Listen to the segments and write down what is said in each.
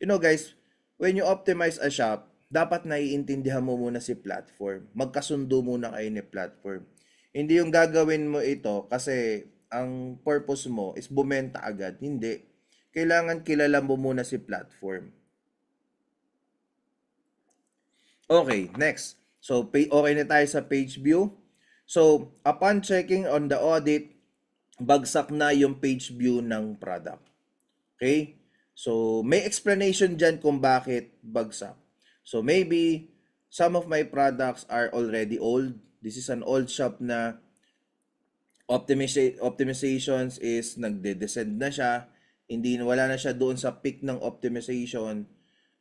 You know guys, when you optimize a shop, dapat naiintindihan mo muna si platform. Magkasundo muna kayo ni platform. Hindi yung gagawin mo ito kasi ang purpose mo is bumenta agad. Hindi. Kailangan kilala mo muna si platform. Okay, next. So, okay na tayo sa page view. So, upon checking on the audit, bagsak na yung page view ng product. Okay? So, may explanation dyan kung bakit bagsak. So, maybe some of my products are already old. This is an old shop na optimizations is nagde-descend na siya. Hindi, wala na siya doon sa peak ng optimization.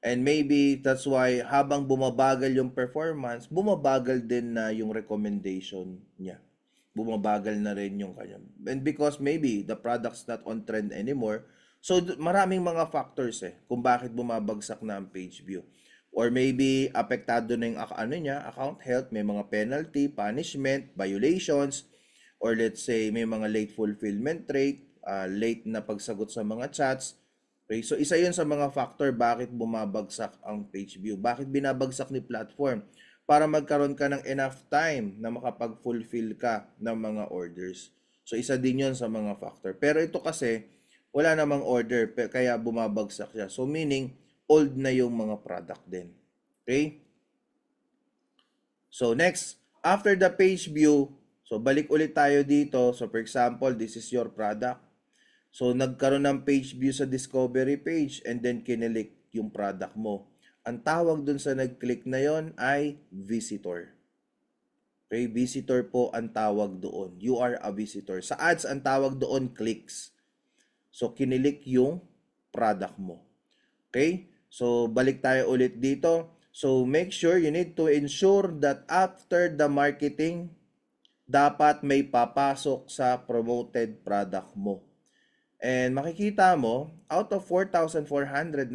And maybe that's why habang bumabagal yung performance, bumabagal din na yung recommendation niya. Bumabagal na rin yung kanya. And because maybe the product's not on trend anymore, so maraming mga factors kung bakit bumabagsak na ang page view. Or maybe apektado na yung account health, may mga penalty, punishment, violations, or let's say may mga late fulfillment rate, late na pagsagot sa mga chats. Okay, so isa yun sa mga factor bakit bumabagsak ang page view. Bakit binabagsak ni platform? Para magkaroon ka ng enough time na makapag-fulfill ka ng mga orders. So isa din yun sa mga factor. Pero ito kasi, wala namang order, kaya bumabagsak siya. So meaning, old na yung mga product din. Okay? So next, after the page view, so balik ulit tayo dito. So for example, this is your product. So, nagkaroon ng page view sa discovery page and then kinilik yung product mo. Ang tawag dun sa nag-click na yon ay visitor. Okay, visitor po ang tawag doon. You are a visitor. Sa ads, ang tawag doon clicks. So, kinilik yung product mo. Okay? So, balik tayo ulit dito. So, make sure you need to ensure that after the marketing, dapat may papasok sa promoted product mo. And makikita mo, out of 4,494,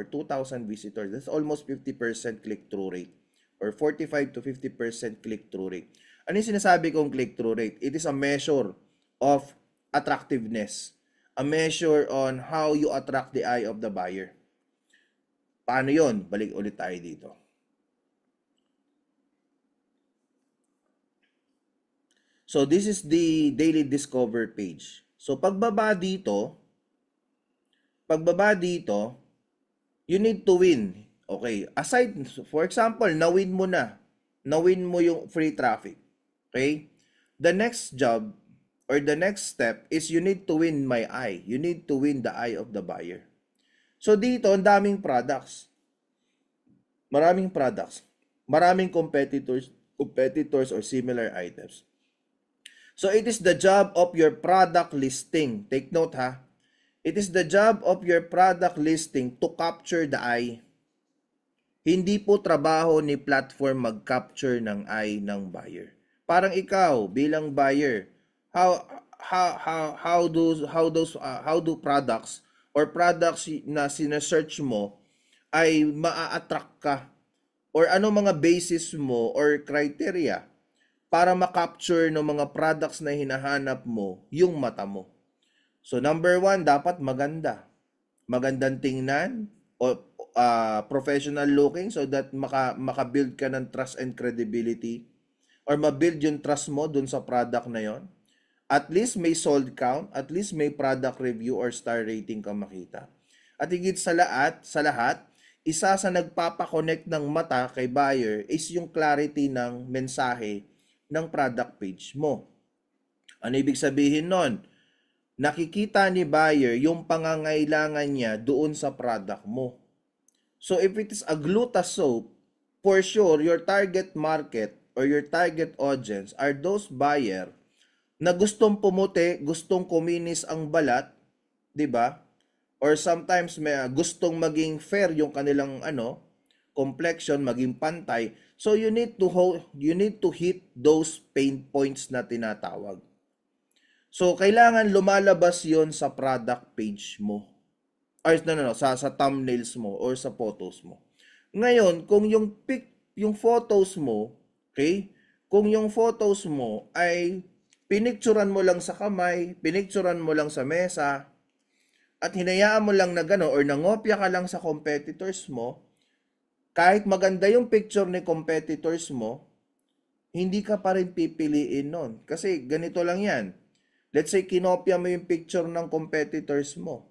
2,000 visitors, that's almost 50% click-through rate or 45 to 50% click-through rate. Ano yung sinasabi kong click-through rate? It is a measure of attractiveness, a measure on how you attract the eye of the buyer. Paano yon? Balik ulit tayo dito. So this is the daily discover page. So pagbaba dito, you need to win. Okay, aside, for example, na-win mo na. Na-win mo yung free traffic. Okay? The next job or the next step is you need to win my eye. You need to win the eye of the buyer. So dito, ang daming products. Maraming products. Maraming competitors or similar items. So it is the job of your product listing. Take note ha. It is the job of your product listing to capture the eye. Hindi po trabaho ni platform mag-capture ng eye ng buyer. Parang ikaw bilang buyer, how do products or products na sinesearch mo ay maa-attract ka? Or ano mga basis mo or criteria para ma-capture ng mga products na hinahanap mo yung mata mo? So number 1, dapat maganda. Magandang tingnan o professional looking so that maka-build ka ng trust and credibility or ma-build yung trust mo dun sa product na yon. At least may sold count, at least may product review or star rating ka makita. At higit sa lahat, isa sa nagpapa-connect ng mata kay buyer is yung clarity ng mensahe ng product page mo. Ano ibig sabihin nun? Nakikita ni buyer yung pangangailangan niya doon sa product mo. So if it is a gluta soap, for sure your target market or your target audience are those buyer na gustong pumuti, gustong kuminis ang balat, 'di ba? Or sometimes may gustong maging fair yung kanilang complexion, maging pantay. So you need to hit those pain points na tinatawag. So kailangan lumalabas 'yon sa product page mo. Or sa thumbnails mo or sa photos mo. Ngayon, kung yung photos mo, okay? Kung yung photos mo ay pinicturan mo lang sa kamay, pinicturan mo lang sa mesa, at hinayaan mo lang na gano'n or nangopya ka lang sa competitors mo, kahit maganda yung picture ni competitors mo, hindi ka pa rin pipiliin nun. Kasi ganito lang yan. Let's say, kinopya mo yung picture ng competitors mo.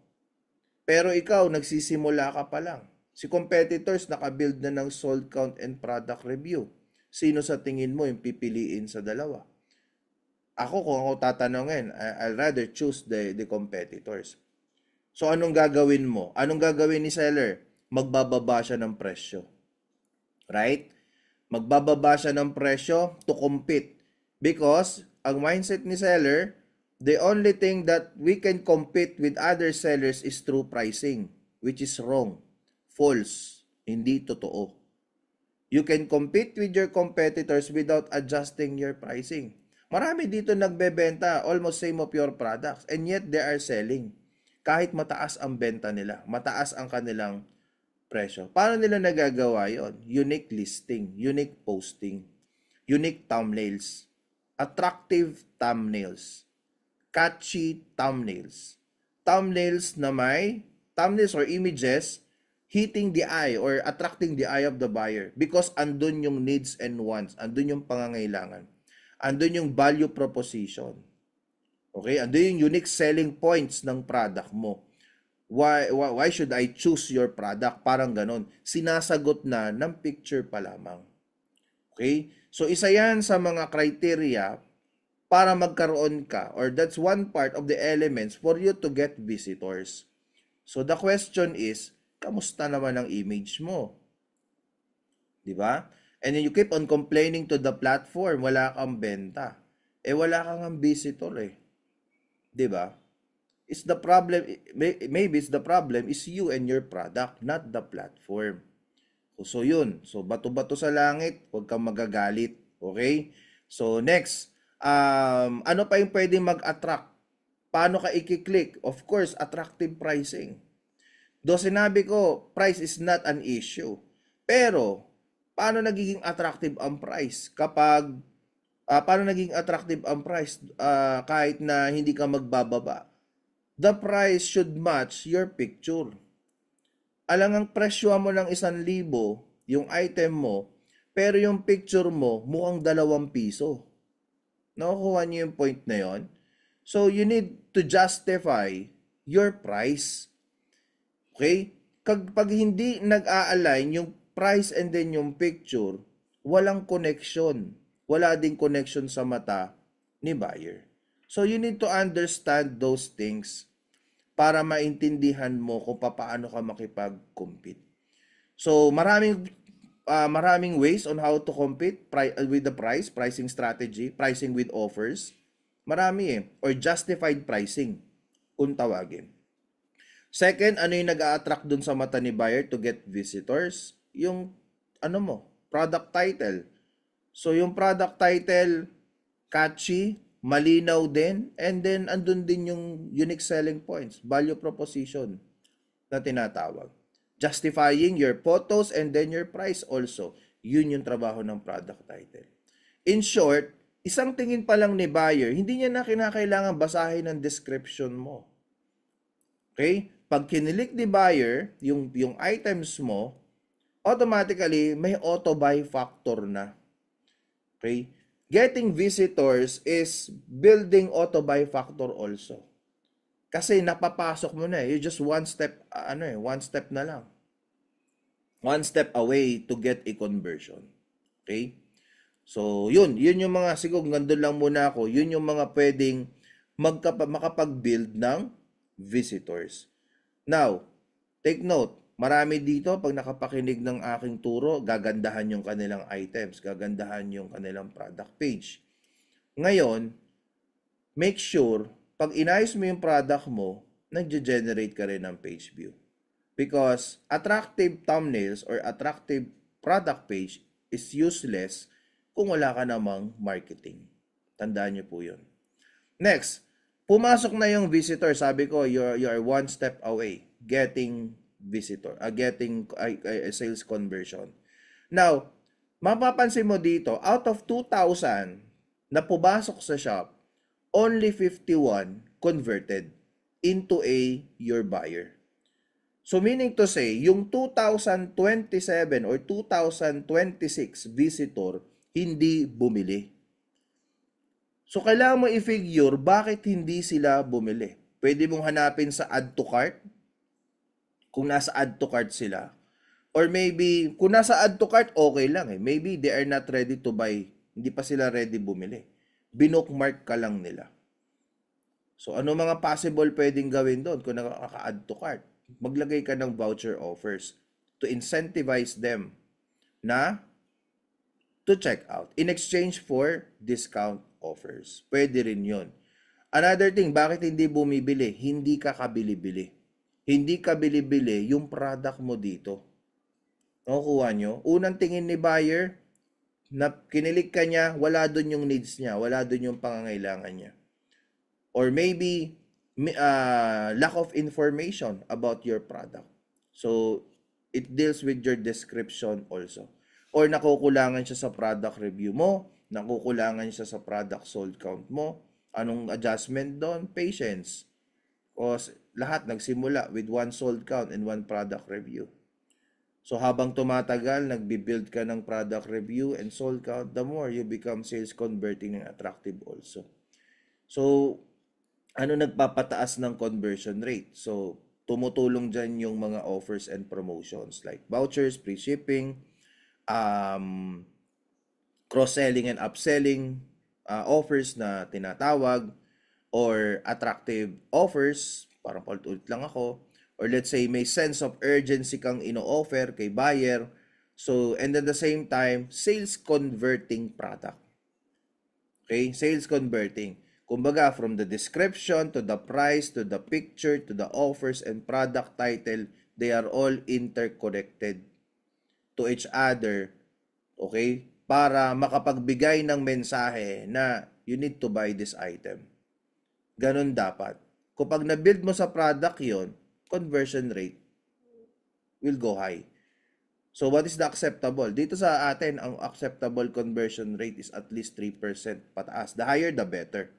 Pero ikaw, nagsisimula ka pa lang. Si competitors, nakabuild na ng sold count and product review. Sino sa tingin mo yung pipiliin sa dalawa? Ako, kung ako tatanungin, I'll rather choose the competitors. So, anong gagawin mo? Anong gagawin ni seller? Magbababa siya ng presyo. Right? Magbababa siya ng presyo to compete. Because, ang mindset ni seller, the only thing that we can compete with other sellers is through pricing, which is wrong, false, hindi totoo. You can compete with your competitors without adjusting your pricing. Marami dito nagbebenta almost same of your products and yet they are selling. Kahit mataas ang benta nila, mataas ang kanilang presyo. Paano nila nagagawa yon? Unique listing, unique posting, unique thumbnails, attractive thumbnails, catchy thumbnails. Thumbnails na may, thumbnails or images hitting the eye or attracting the eye of the buyer because andun yung needs and wants, andun yung pangangailangan, andun yung value proposition. Okay? Andun yung unique selling points ng product mo. Why should I choose your product? Parang ganon. Sinasagot na ng picture pa lamang. Okay? So, isa yan sa mga criteria para magkaroon ka, or that's one part of the elements for you to get visitors. So, the question is, kamusta naman ang image mo? Di ba? And then you keep on complaining to the platform, wala kang benta. Wala kang visitor Di ba? It's the problem, maybe it's the problem is you and your product, not the platform. So yun, so bato-bato sa langit, huwag kang magagalit, okay? So next, ano pa yung pwedeng mag-attract? Paano ka i-click? Of course, attractive pricing. Do sinabi ko, price is not an issue. Pero, paano nagiging attractive ang price? Paano naging attractive ang price kahit na hindi ka magbababa? The price should match your picture. Alang ang presyo mo ng 1,000, yung item mo, pero yung picture mo mukhang 2 piso. Nakukuha niyo yung point na yon? So, you need to justify your price. Okay? Pag hindi nag-a-align yung price and then yung picture, walang connection. Wala ding connection sa mata ni buyer. So, you need to understand those things para maintindihan mo kung paano ka makipag-compete. So, maraming ways on how to compete with the pricing strategy, pricing with offers. Marami or justified pricing, kung tawagin. Second, ano yung nag-a-attract dun sa mata ni buyer to get visitors? Yung, product title. So, yung product title, catchy, malinaw din, and then andun din yung unique selling points, value proposition na tinatawag. Justifying your photos and then your price also. Yun yung trabaho ng product title. In short, isang tingin pa lang ni buyer, hindi niya na kinakailangan basahin ang description mo. Okay? Pag kinilik ni buyer, yung items mo, automatically may auto-buy factor na. Okay? Getting visitors is building auto-buy factor also. Kasi napapasok mo na you just one step na lang. One step away to get a conversion. Okay? So, yun yung mga, siguro nandun lang muna ako, yun yung mga pwedeng makapag-build ng visitors. Now, take note, marami dito, pag nakapakinig ng aking turo, gagandahan yung kanilang items, gagandahan yung kanilang product page. Ngayon, make sure, pag inayos mo yung product mo, nag-generate ka rin ng page view. Because attractive thumbnails or attractive product page is useless kung wala ka namang marketing. Tandaan niyo po yun. Next, pumasok na yung visitor. Sabi ko, you're one step away getting visitor, getting a sales conversion. Now, mapapansin mo dito, out of 2,000 na pumasok sa shop, only 51 converted. into your buyer. So meaning to say, yung 2027 or 2026 visitor hindi bumili. So kailangan mo i-figure bakit hindi sila bumili. Pwede mong hanapin sa add to cart kung nasa add to cart sila. Or maybe kung nasa add to cart okay lang eh. Maybe they are not ready to buy. Hindi pa sila ready bumili. Binookmark ka lang nila. So ano mga possible pwedeng gawin doon kung nakaka-add to cart? Maglagay ka ng voucher offers to incentivize them na to check out in exchange for discount offers. Pwede rin yun. Another thing, bakit hindi bumibili? Hindi ka kabili-bili. Hindi ka bili-bili yung product mo dito. Nakukuha nyo? Unang tingin ni buyer, na kinilig ka niya, wala doon yung needs niya, wala doon yung pangangailangan niya. Or maybe lack of information about your product. So, it deals with your description also. Or nakukulangan siya sa product review mo, nakukulangan siya sa product sold count mo. Anong adjustment doon? Patience. Because lahat nagsimula with one sold count and one product review. So habang tumatagal, nagbi-build ka ng product review and sold count, the more you become sales converting and attractive also. So, ano nagpapataas ng conversion rate? So, tumutulong dyan yung mga offers and promotions like vouchers, free shipping, cross-selling and upselling offers na tinatawag, or attractive offers, parang paulit-ulit lang ako, or let's say may sense of urgency kang ino-offer kay buyer. So, and at the same time, sales converting product. Okay? Sales converting. Kumbaga, from the description, to the price, to the picture, to the offers and product title, they are all interconnected to each other. Okay? Para makapagbigay ng mensahe na you need to buy this item. Ganon dapat. Kapag na-build mo sa product yon, conversion rate will go high. So, what is the acceptable? Dito sa atin, ang acceptable conversion rate is at least 3% pataas. The higher, the better.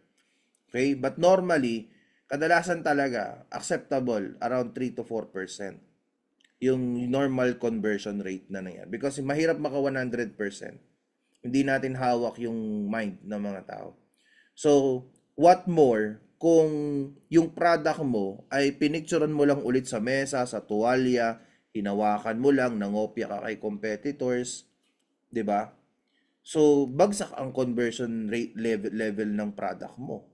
Okay? But normally, kadalasan talaga, acceptable around 3 to 4%. Yung normal conversion rate na nangyari. Because mahirap maka 100%. Hindi natin hawak yung mind ng mga tao. So, what more kung yung product mo ay pinicturean mo lang ulit sa mesa, sa tuwalya, hinawakan mo lang, nangopya ka kay competitors, 'di ba? So, bagsak ang conversion rate level ng product mo.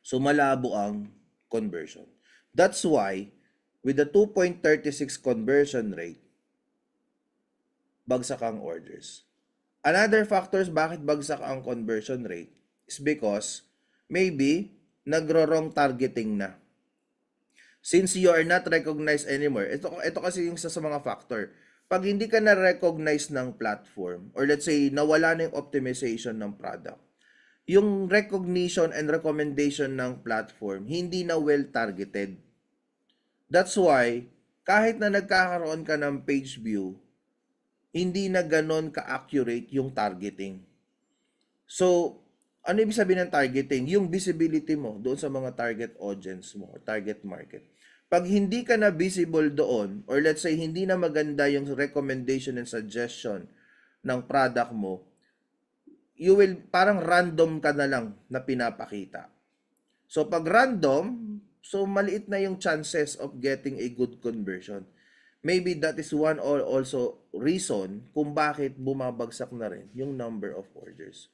So, malabo ang conversion. That's why, with the 2.36 conversion rate, bagsak ang orders. Another factors bakit bagsak ang conversion rate is because maybe nagro-wrong targeting na. Since you are not recognized anymore, ito kasi yung isa sa mga factor. Pag hindi ka na-recognize ng platform, or let's say, nawala na yung optimization ng product, yung recognition and recommendation ng platform, hindi na well-targeted. That's why, kahit na nagkakaroon ka ng page view, hindi na ganon ka-accurate yung targeting. So, ano ibig sabihin ng targeting? Yung visibility mo doon sa mga target audience mo or target market. Pag hindi ka na visible doon, or let's say hindi na maganda yung recommendation and suggestion ng product mo, you will, parang random ka na lang na pinapakita. So pag random, so maliit na yung chances of getting a good conversion. Maybe that is one or also reason kung bakit bumabagsak na rin yung number of orders.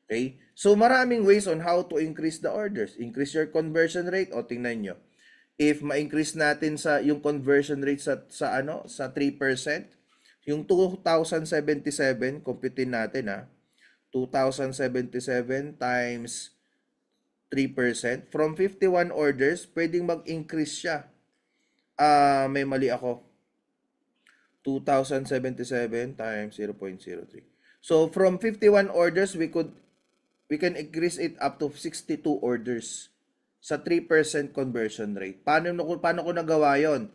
Okay? So maraming ways on how to increase the orders. Increase your conversion rate. O tingnan nyo. If ma-increase natin sa yung conversion rate sa 3%, yung 2,077, computein natin 2,077 times 3%. From 51 orders, pwedeng mag-increase siya. May mali ako. 2,077 times 0.03. So, from 51 orders, we can increase it up to 62 orders sa 3% conversion rate. Paano ko nagawa yon?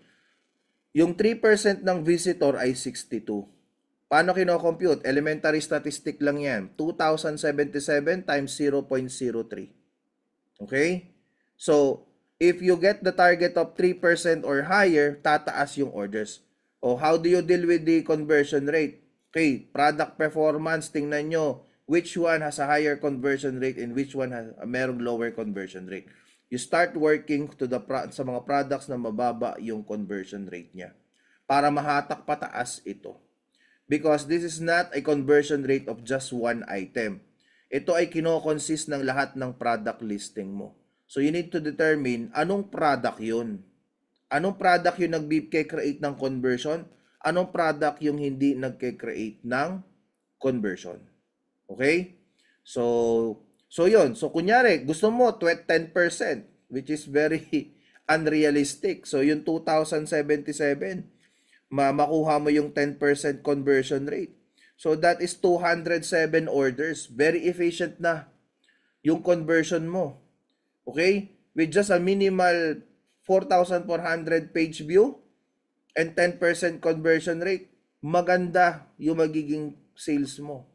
Yung 3% ng visitor ay 62. Paano kino-compute? Elementary statistic lang yan. 2,077 times 0.03. Okay? So, If you get the target of 3% or higher, tataas yung orders. O how do you deal with the conversion rate? Okay, product performance, tingnan nyo which one has a higher conversion rate and which one has merong lower conversion rate. You start working to sa mga products na mababa yung conversion rate niya para mahatak pataas ito. Because this is not a conversion rate of just one item. Ito ay kinokonsist ng lahat ng product listing mo. So you need to determine anong product yun. Anong product yung nag-create ng conversion? Anong product yung hindi nag-create ng conversion? Okay? So yun. So kunyari, gusto mo 10%, which is very unrealistic. So yung 2077, makuha mo yung 10% conversion rate. So that is 207 orders. Very efficient na yung conversion mo. Okay? With just a minimal 4,400 page view and 10% conversion rate, maganda yung magiging sales mo.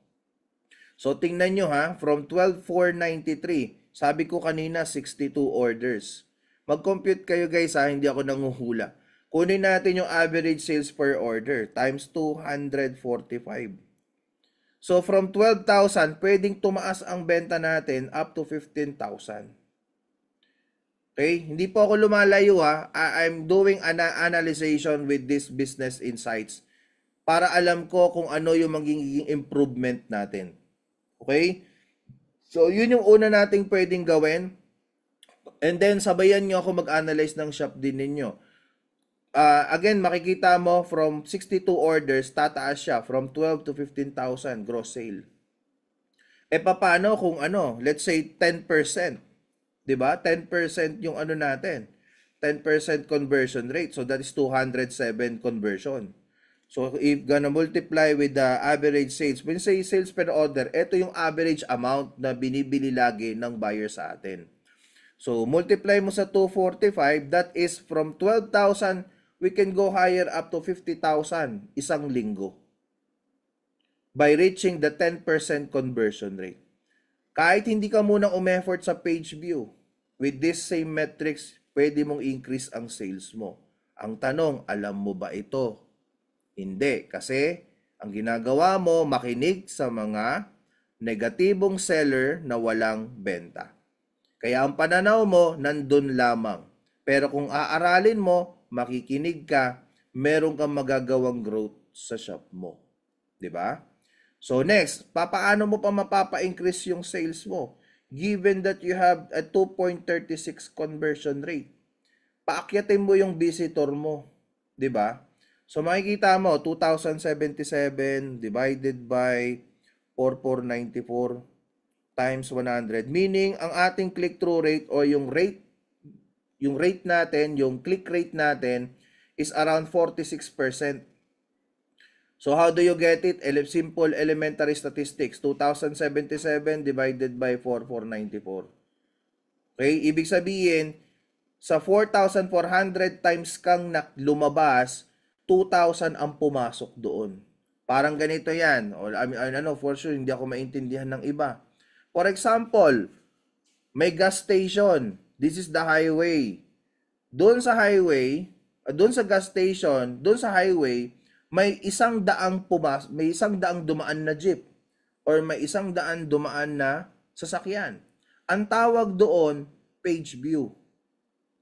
So tingnan nyo ha, from 12,493, sabi ko kanina 62 orders. Mag-compute kayo guys ha, hindi ako nanguhula. Kunin natin yung average sales per order times 245. So from 12,000, pwedeng tumaas ang benta natin up to 15,000. Okay? Hindi po ako lumalayo ha. I'm doing an analyzation with this business insights para alam ko kung ano yung magiging improvement natin. Okay? So, yun yung una nating pwedeng gawin. And then, sabayan nyo ako mag-analyze ng shop din ninyo. Again, makikita mo from 62 orders, tataas siya from 12 to 15,000 gross sale. E paano kung ano, let's say 10%. 'Di ba? 10% yung ano natin. 10% conversion rate. So that is 207 conversion. So if gonna multiply with the average sales, when say sales per order, ito yung average amount na binibili lagi ng buyer sa atin. So multiply mo sa 245, that is from 12,000, we can go higher up to 50,000 isang linggo by reaching the 10% conversion rate. Kahit hindi ka munang umeffort sa page view, with this same metrics, pwede mong increase ang sales mo. Ang tanong, alam mo ba ito? Hindi, kasi ang ginagawa mo, makinig sa mga negatibong seller na walang benta. Kaya ang pananaw mo, nandun lamang. Pero kung aaralin mo, makikinig ka, meron kang magagawang growth sa shop mo. 'Di ba? So next, papaano mo pa mapapa-increase yung sales mo? Given that you have a 2.36 conversion rate. Paakyatin mo yung visitor mo, 'di ba? So makikita mo 2,077 divided by 4,494 times 100, meaning ang ating click-through rate o yung rate natin, yung click rate natin is around 46%. So how do you get it? Simple elementary statistics. 2,077 divided by 4,494. Okay? Ibig sabihin, sa 4,400 times kang lumabas, 2,000 ang pumasok doon. Parang ganito yan. O, for sure, hindi ako maintindihan ng iba. For example, may gas station. This is the highway. Doon sa highway, doon sa gas station, doon sa highway, may isang daang dumaan na jeep or may isang daan dumaan na sasakyan. Ang tawag doon, page view.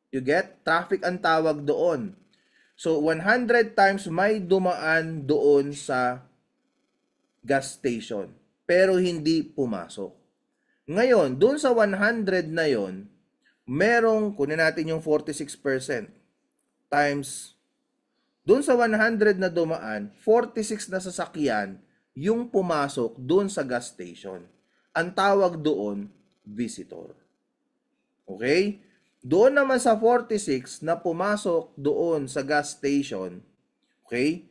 You get? Traffic ang tawag doon. So, 100 times may dumaan doon sa gas station, pero hindi pumasok. Ngayon, doon sa 100 na yon, kunin natin yung 46% times doon sa 100 na dumaan, 46 na sasakyan yung pumasok doon sa gas station. Ang tawag doon, visitor. Okay? Doon naman sa 46 na pumasok doon sa gas station, okay?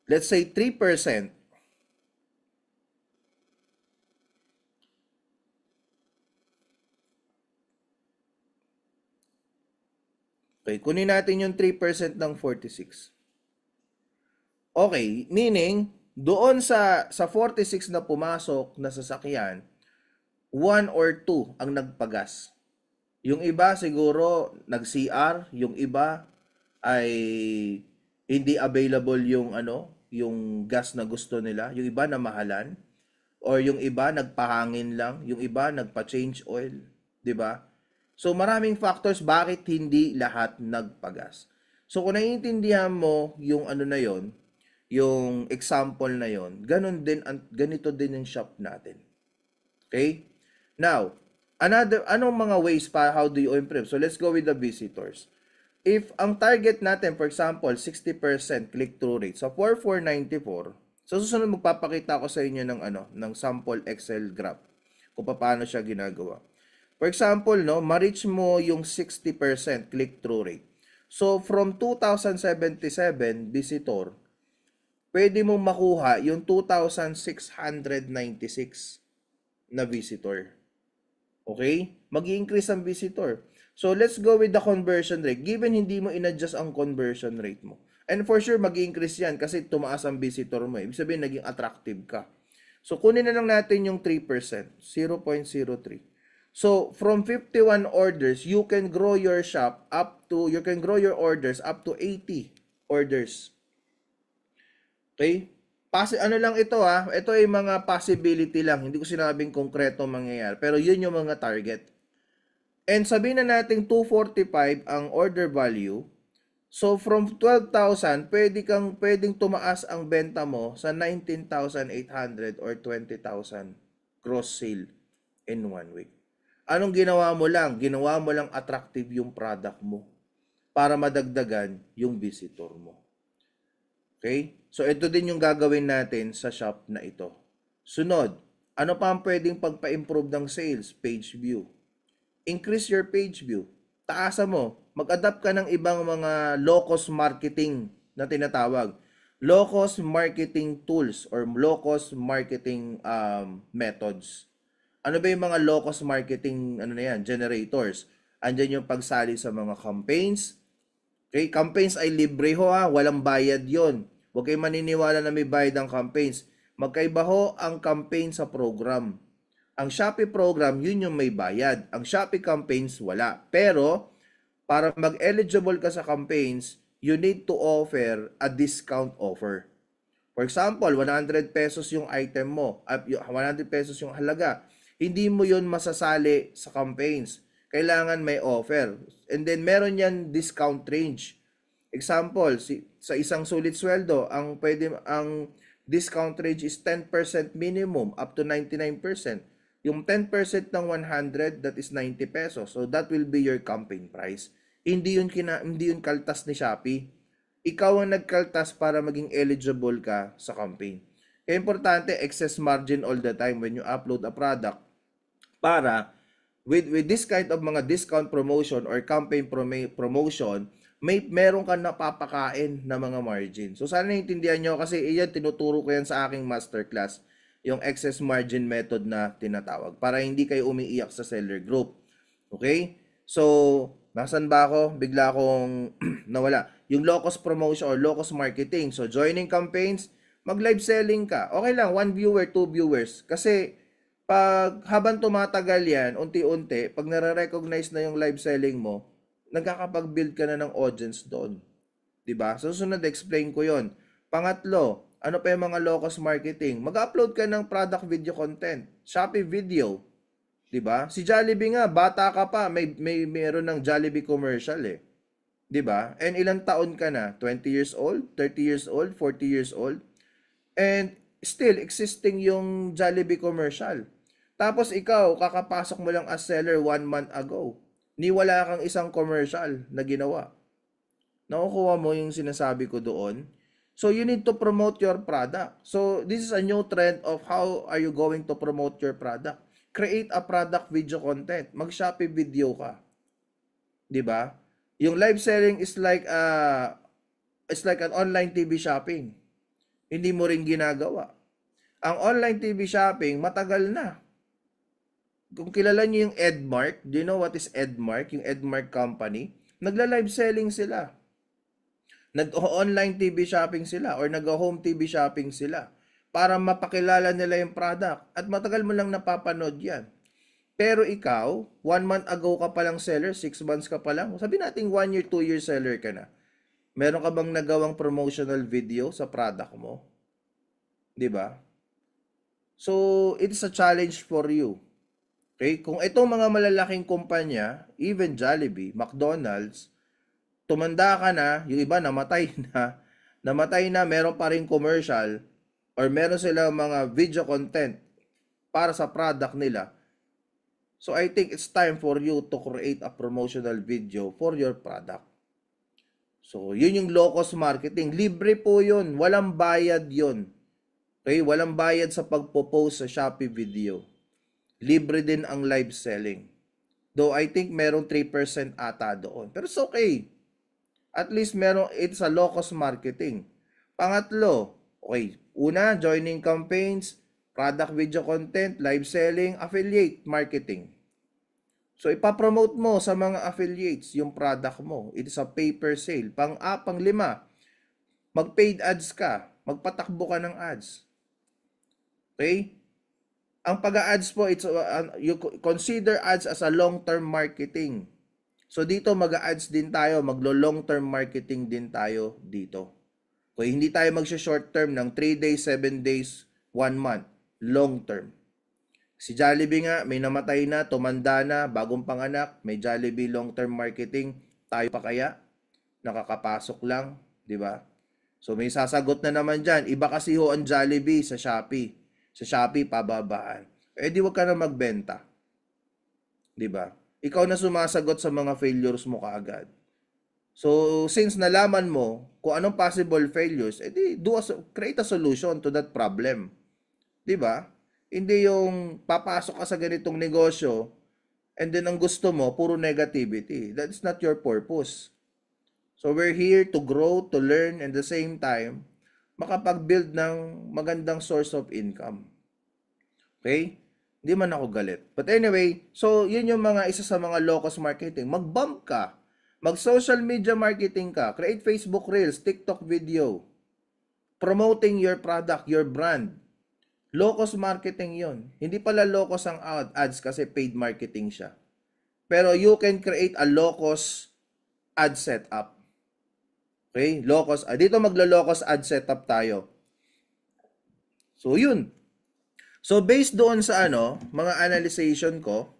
Let's say 3%. Okay, kunin natin yung 3% ng 46. Okay, meaning, doon sa 46 na pumasok na sasakyan, one or two ang nagpagas. Yung iba siguro nag-CR, yung iba ay hindi available yung yung gas na gusto nila, yung iba na mahalan, or yung iba nagpahangin lang, yung iba nagpa-change oil, 'di ba? So maraming factors bakit hindi lahat nagpagas. So kung naiintindihan mo yung na yon, yung example na yon, ganito din yung shop natin. Okay? Now, anong mga ways pa how do you improve? So let's go with the visitors. If ang target natin, for example, 60% click-through rate, so 4494, so susunod magpapakita ko sa inyo ng sample Excel graph kung paano siya ginagawa. For example, ma-reach mo yung 60% click-through rate. So from 2077 visitor, pwede mong makuha yung 2,696 na visitor. Okay? Mag-i-increase ang visitor. So, let's go with the conversion rate. Given hindi mo in-adjust ang conversion rate mo. And for sure, mag-i-increase yan kasi tumaas ang visitor mo. Ibig sabihin, naging attractive ka. So, kunin na lang natin yung 3%, 0.03. So, from 51 orders, you can grow your orders up to 80 orders. Okay? Ano lang ito ito ay mga possibility lang. Hindi ko sinabing konkreto mangyayari. Pero yun yung mga target. And sabihin na natin 245 ang order value. So from 12,000, pwedeng tumaas ang benta mo sa 19,800 or 20,000 gross sale in 1 week. Anong ginawa mo lang? Ginawa mo lang attractive yung product mo para madagdagan yung visitor mo. Okay? So ito din yung gagawin natin sa shop na ito. Sunod, ano pa ang pwedeng pagpa-improve ng sales? Page view. Increase your page view. Taasan mo. Mag-adapt ka ng ibang mga low-cost marketing na tinatawag. Low-cost marketing tools or low-cost marketing methods. Ano ba yung mga low-cost marketing generators? Andyan yung pagsali sa mga campaigns. Okay, campaigns ay libre ho walang bayad yon. Huwag kayong maniniwala na may bayad ang campaigns. Magkaiba ho ang campaign sa program. Ang Shopee program, yun yung may bayad. Ang Shopee campaigns, wala. Pero, para mag-eligible ka sa campaigns, you need to offer a discount offer. For example, 100 pesos yung item mo, 100 pesos yung halaga. Hindi mo yun masasali sa campaigns. Kailangan may offer. And then, meron yan discount range. Example, sa isang sulit sweldo, ang discount range is 10% minimum up to 99%. Yung 10% ng 100, that is 90 pesos. So, that will be your campaign price. Hindi yun kaltas ni Shopee. Ikaw ang nagkaltas para maging eligible ka sa campaign. Kaya importante, excess margin all the time when you upload a product para with this kind of mga discount promotion or campaign promotion, meron ka napapakain na mga margin. So, sana naiintindihan nyo kasi iyan, tinuturo ko yan sa aking masterclass, yung excess margin method na tinatawag para hindi kayo umiiyak sa seller group. Okay? So, nasan ba ako? Bigla akong nawala. Yung low-cost promotion or low-cost marketing. So, joining campaigns, mag-live selling ka. Okay lang, 1 viewer, 2 viewers. Kasi, habang tumatagal yan, unti-unti, pag nare-recognize na yung live selling mo, nagkakapag-build ka na ng audience doon. 'Di ba? So, susunod, explain ko yon. Pangatlo, ano pa yung mga low-cost marketing? Mag-upload ka ng product video content. Shopee video. 'Di ba? Si Jollibee nga, bata ka pa, meron ng Jollibee commercial 'Di ba? And ilang taon ka na? 20 years old, 30 years old, 40 years old. And still existing yung Jollibee commercial. Tapos ikaw, kakapasok mo lang as seller 1 month ago. Ni wala kang isang commercial na ginawa. Nakukuha mo yung sinasabi ko doon? So, you need to promote your product. So, this is a new trend of how are you going to promote your product. Create a product video content. Mag-Shopee video ka. 'Di ba? Yung live selling is like an online TV shopping. Hindi mo rin ginagawa. Ang online TV shopping, matagal na. Kung kilala niyo yung Edmark, do you know what is Edmark? Yung Edmark company, nagla-live selling sila. Nag-online TV shopping sila or nag-home TV shopping sila para mapakilala nila yung product. At matagal mo lang napapanood yan. Pero ikaw, 1 month ago ka palang seller, 6 months ka pa lang. Sabi natin 1 year, 2 year seller ka na. Meron ka bang nagawang promotional video sa product mo? 'Di ba? So, it is a challenge for you. Okay? Kung itong mga malalaking kumpanya, even Jollibee, McDonald's, tumanda ka na, yung iba namatay namatay na, meron pa rin commercial, or meron silang mga video content para sa product nila. So, I think it's time for you to create a promotional video for your product. So, yun yung low-cost marketing. Libre po yun. Walang bayad yun. Okay? Walang bayad sa pagpo-post sa Shopee video. Libre din ang live selling. Though I think merong 3% ata doon. Pero it's okay. At least it's a low-cost marketing. Pangatlo, okay, una, joining campaigns, product video content, live selling, affiliate marketing. So, ipapromote mo sa mga affiliates yung product mo. It is a pay per sale. Pang-lima, mag-paid ads ka. Magpatakbo ka ng ads. Okay? Ang pag-ads po, you consider ads as a long-term marketing. So, dito mag-ads din tayo. Maglo-long-term marketing din tayo dito. Okay? Hindi tayo mag-short term ng 3 days, 7 days, 1 month. Long-term. Si Jollibee nga, may namatay na, tumanda na, bagong panganak, may Jollibee long-term marketing, tayo pa kaya? Nakakapasok lang, di ba? So may sasagot na naman dyan, iba kasi ho ang Jollibee sa Shopee. Sa Shopee, pababaan. Eh di wag ka na magbenta. Di ba? Ikaw na sumasagot sa mga failures mo kaagad. So since nalaman mo kung anong possible failures, edi create a solution to that problem. 'Di ba? Hindi yung papasok ka sa ganitong negosyo and then ang gusto mo puro negativity. That's not your purpose. So we're here to grow, to learn, and at the same time makapag-build ng magandang source of income. Okay? Hindi man ako galit. But anyway, so yun yung mga isa sa mga low-cost marketing. Mag-bump ka. Mag-social media marketing ka. Create Facebook Reels, TikTok video. Promoting your product, your brand. Low-cost marketing yon. Hindi pala low-cost ang ads kasi paid marketing siya. Pero you can create a low-cost ad setup. Okay? Low-cost. Dito maglo-low-cost ad setup tayo. So, yun. So, based doon sa mga analyzation ko,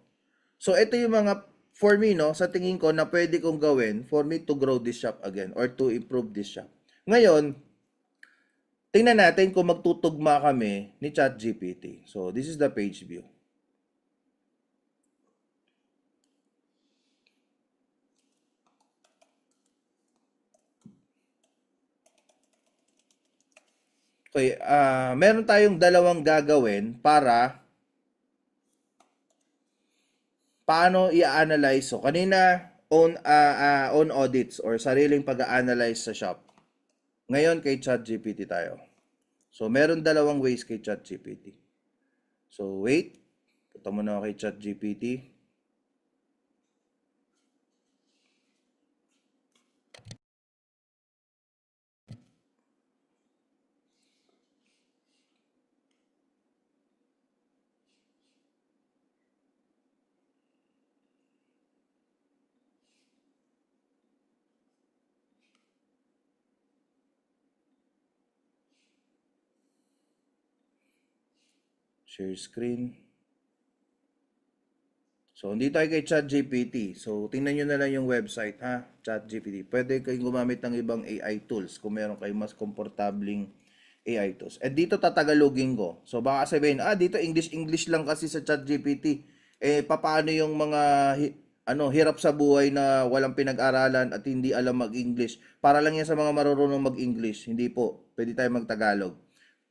so ito yung mga, for me, sa tingin ko na pwede kong gawin for me to grow this shop again or to improve this shop. Ngayon, tingnan natin kung magtutugma kami ni ChatGPT. So, this is the page view. Okay, meron tayong dalawang gagawin para paano i-analyze. So, kanina, own audits or sariling pag-analyze sa shop. Ngayon, kay ChatGPT tayo. So, meron dalawang ways kay ChatGPT. So, wait. Punta muna ako kay ChatGPT. Share screen. So, hindi tayo kay ChatGPT. So, tingnan nyo na lang yung website, ha? ChatGPT. Pwede kayong gumamit ng ibang AI tools kung meron kayong mas komportabling AI tools. At dito tatagalogin ko. So, baka sabihin, dito English lang kasi sa ChatGPT. Eh, paano yung mga hirap sa buhay na walang pinag-aralan at hindi alam mag-English? Para lang yan sa mga marunong mag-English. Hindi po. Pwede tayo mag-Tagalog.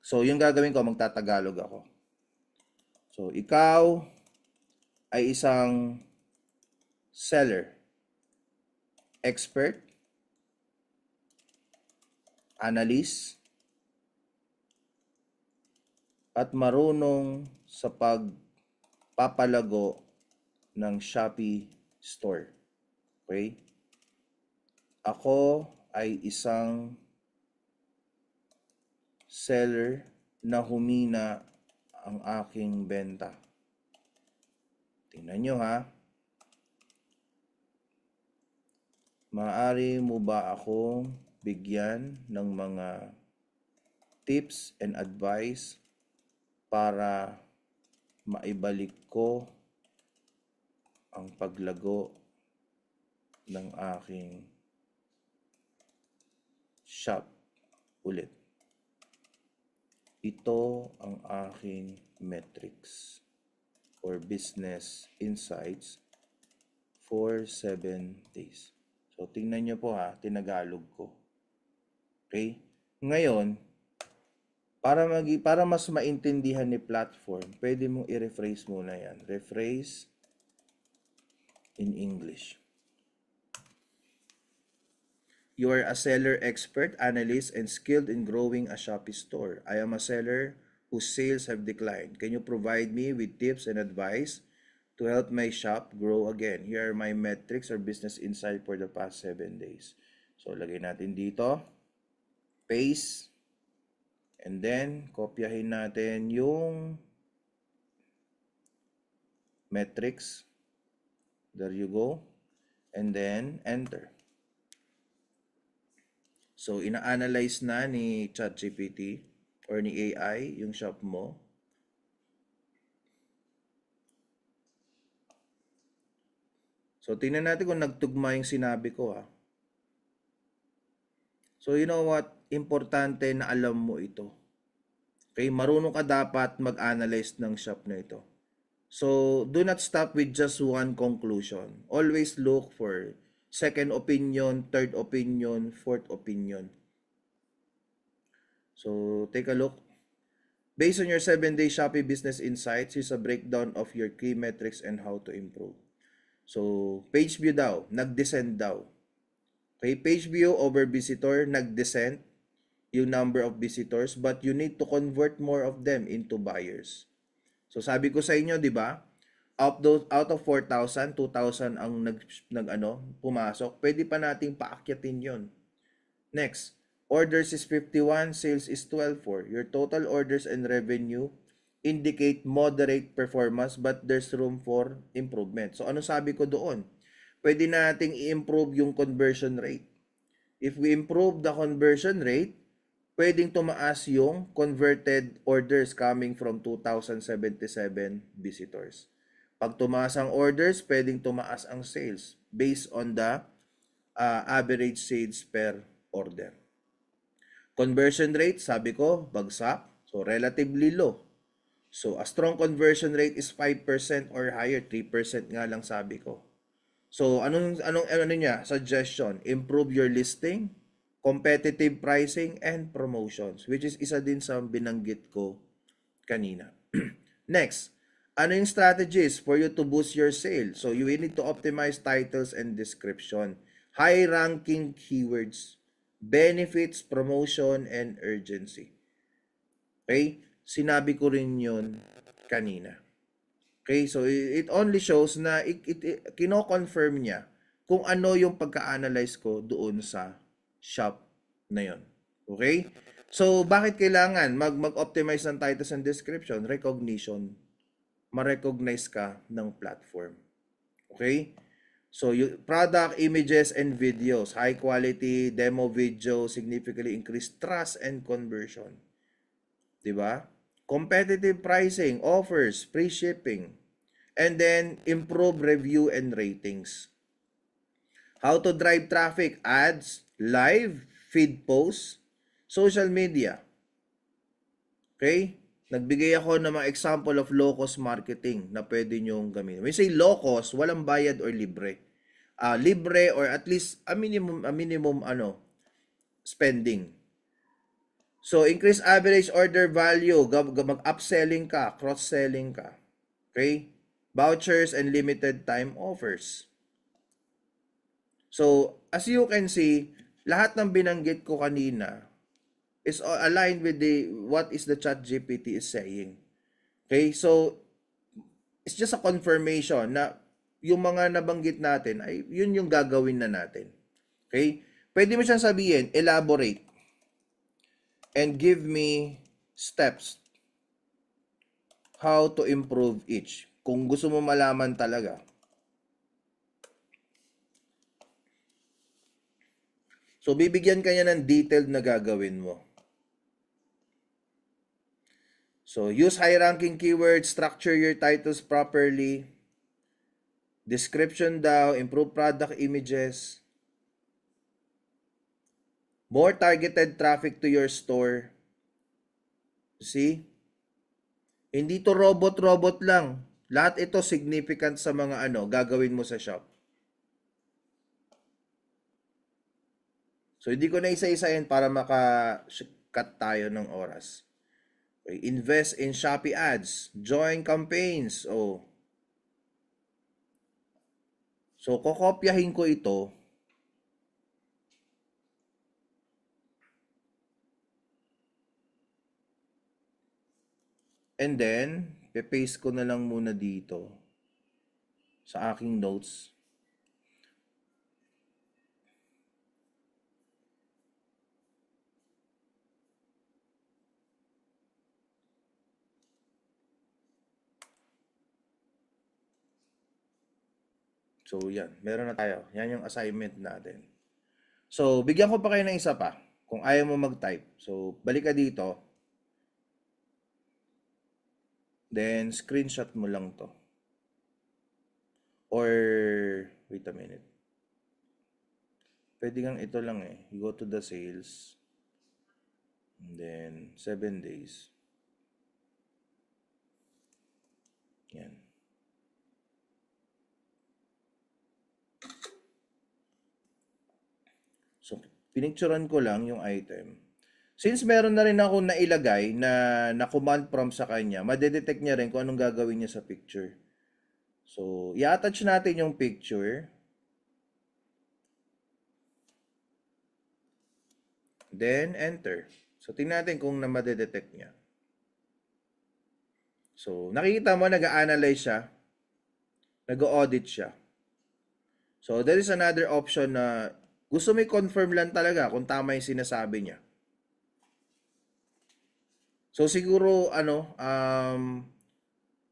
So, yung gagawin ko, magtatagalog ako. So, ikaw ay isang seller, expert, analyst, at marunong sa pagpapalago ng Shopee store. Okay? Ako ay isang seller na humina ang aking benta. Tingnan nyo ha. Maaari mo ba akong bigyan ng mga tips and advice para maibalik ko ang paglago ng aking shop ulit? Ito ang aking metrics or business insights for 7 days. So, tingnan nyo po ha, tinagalog ko. Okay? Ngayon, para mas maintindihan ni platform, pwede mong i-rephrase muna yan. Rephrase in English. You are a seller expert, analyst, and skilled in growing a Shopee store. I am a seller whose sales have declined. Can you provide me with tips and advice to help my shop grow again? Here are my metrics or business insight for the past 7 days. So, lagay natin dito. Paste. And then, kopyahin natin yung metrics. There you go. And then, enter. So, ina-analyze na ni ChatGPT or ni AI yung shop mo. So, tingnan natin kung nagtugma yung sinabi ko ha. So, you know what? Importante na alam mo ito. Okay? Marunong ka dapat mag-analyze ng shop na ito. So, do not stop with just one conclusion. Always look for second opinion, third opinion, fourth opinion. So, take a look. Based on your 7-day Shopee Business Insights, here's a breakdown of your key metrics and how to improve. So, page view daw, nag-descend daw. Okay, page view over visitor, nag-descend yung number of visitors, but you need to convert more of them into buyers. So, sabi ko sa inyo, di ba? Out of 4,000, 2,000 ang pumasok. Pwede pa nating paakyatin yon. Next, orders is 51, sales is 12.4. Your total orders and revenue indicate moderate performance but there's room for improvement. So, ano sabi ko doon? Pwede nating i-improve yung conversion rate. If we improve the conversion rate, pwedeng tumaas yung converted orders coming from 2,077 visitors. Pag tumaas ang orders, pwedeng tumaas ang sales based on the average sales per order. Conversion rate, sabi ko, bagsak. So, relatively low. So, a strong conversion rate is 5% or higher. 3% nga lang sabi ko. So, ano niya? Suggestion, improve your listing, competitive pricing, and promotions, which is isa din sa binanggit ko kanina. Next, ano yung strategies for you to boost your sales? So, you need to optimize titles and description, high-ranking keywords, benefits, promotion, and urgency. Okay? Sinabi ko rin yun kanina. Okay? So, it only shows na kino-confirm niya kung ano yung pagka-analyze ko doon sa shop na yun. Okay? So, bakit kailangan mag-optimize ng titles and description? Recognition. Ma-recognize ka ng platform. Okay? So, product, images, and videos. High quality, demo video, significantly increase trust and conversion. Diba? Competitive pricing, offers, free shipping. And then, improve review and ratings. How to drive traffic, ads, live, feed posts, social media. Okay? Nagbigay ako ng mga example of low-cost marketing na pwede nyong gamitin. When you say low-cost, walang bayad or libre. Libre or at least a minimum spending. So, increase average order value. Mag-upselling ka, cross-selling ka. Okay? Vouchers and limited time offers. So, as you can see, lahat ng binanggit ko kanina is aligned with what is the ChatGPT is saying. Okay? So, it's just a confirmation na yung mga nabanggit natin ay yun yung gagawin na natin. Okay? Pwede mo siyang sabihin, elaborate and give me steps how to improve each. kung gusto mo malaman talaga. So, bibigyan ka niya ng detailed na gagawin mo. So, use high-ranking keywords, structure your titles properly, description daw, improve product images, more targeted traffic to your store. See? Hindi to robot-robot lang. Lahat ito significant sa mga gagawin mo sa shop. So, hindi ko na isa-isahin para maka-cut tayo ng oras. Okay. Invest in Shopee ads. Join campaigns. Oh. So, kokopyahin ko ito. And then, pe-paste ko na lang muna dito sa aking notes. So, yan. Meron na tayo. Yan yung assignment natin. So, bigyan ko pa kayo ng isa pa. Kung ayaw mo mag-type. So, balik ka dito. Then, screenshot mo lang to. Or, wait a minute. Pwede kang ito lang eh. You go to the sales. And then, 7 days. Yan. So, pinicturean ko lang yung item. Since meron na rin ako nailagay na command prompt sa kanya, madedetect niya rin kung anong gagawin niya sa picture. So, i-attach natin yung picture. Then, enter. So, tingnan natin kung madedetect niya. So, nakikita mo, nag-a-analyze siya. Nag-audit siya. So, there is another option na gusto mo i-confirm lang talaga kung tama yung sinasabi niya. So, siguro,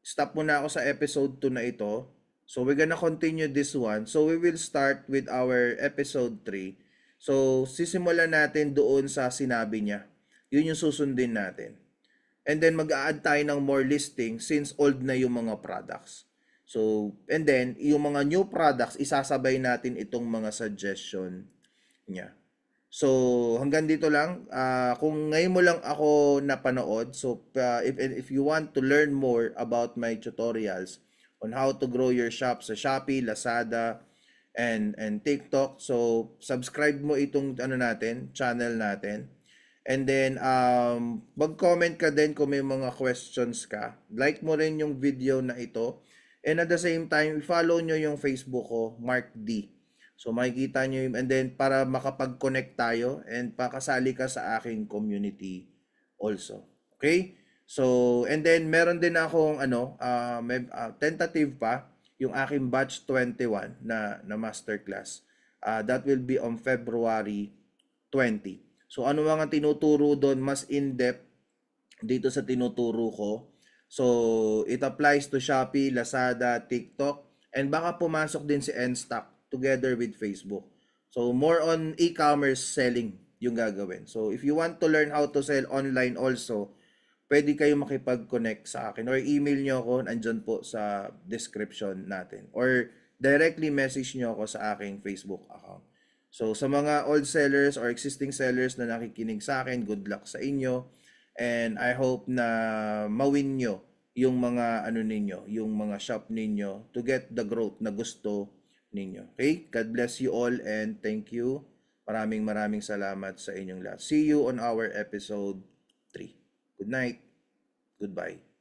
stop muna ako sa episode 2 na ito. So, we're gonna continue this one. So, we will start with our episode 3. So, sisimulan natin doon sa sinabi niya. Yun yung susundin natin. And then, mag-a-add tayo ng more listing since old na yung mga products. So, and then, yung mga new products, isasabay natin itong mga suggestion niya. So, hanggang dito lang. Kung ngayon mo lang ako napanood, so if you want to learn more about my tutorials on how to grow your shop sa Shopee, Lazada, and TikTok, so subscribe mo itong channel natin. And then, mag-comment ka din kung may mga questions ka. Like mo rin yung video na ito. And at the same time, follow nyo yung Facebook ko, Mark D. So, makikita nyo yun. And then, para makapag-connect tayo and pakasali ka sa aking community also. Okay? So, and then, meron din akong, tentative pa, yung aking batch 21 na masterclass. That will be on February 20. So, ano mga tinuturo doon, mas in-depth dito sa tinuturo ko. So, it applies to Shopee, Lazada, TikTok, and baka pumasok din si Nstock together with Facebook. So, more on e-commerce selling yung gagawin. So, if you want to learn how to sell online also, pwede kayo makipag-connect sa akin or email nyo ako, andyan po sa description natin. Or directly message nyo ako sa aking Facebook account. So, sa mga old sellers or existing sellers na nakikinig sa akin, good luck sa inyo. And I hope na mawin nyo yung mga ninyo, yung mga shop ninyo to get the growth na gusto ninyo. Okay? God bless you all and thank you. Maraming salamat sa inyong lahat. See you on our episode 3. Good night. Goodbye.